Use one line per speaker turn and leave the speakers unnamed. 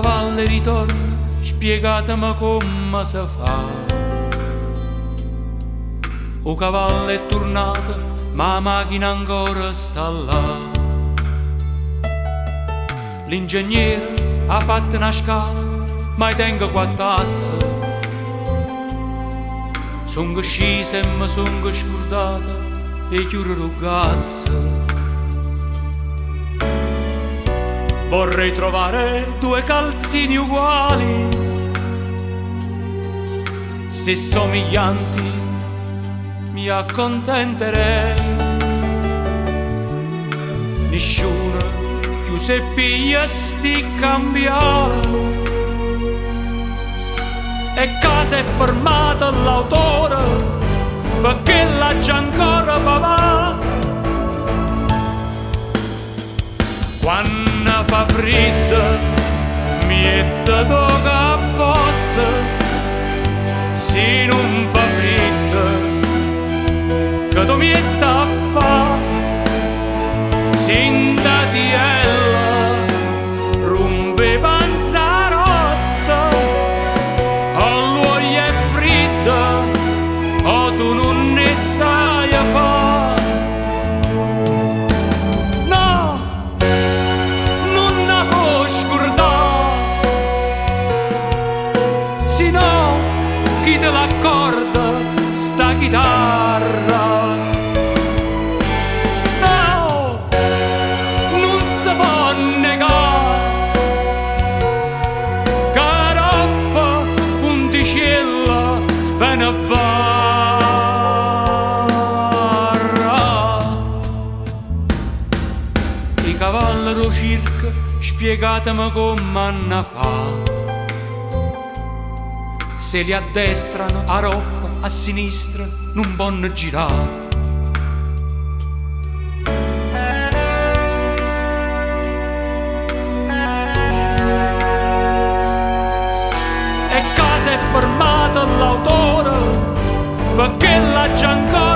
cavallo ritorna, spiegatemi come si fa. O cavallo è tornato, ma la macchina ancora sta là. L'ingegnere ha fatto una scala, ma tengo 4 assi. Sono sceso e mi sono scordato e chiudo il gas. Vorrei trovare 2 calzini uguali, se somiglianti mi accontenterei. Nessuno più se piglia sti cambiare, e casa è fermata l'autore perché l'ha già ancora papà. Quando fa freddo mi mette do cappotto, se non fa freddo che tu mi a fa. Sintatiella rompe panzarotta, o lui è freddo o tu non ne sai fa. No, non la puoi scordare, se no chi te l'accorda sta chitarra. Bene barra i cavalli do circo, spiegatemi come hanno fa. Se li addestrano a roppa, a sinistra non possono girare. E casa è fermata l'autore perché l'ha già ancora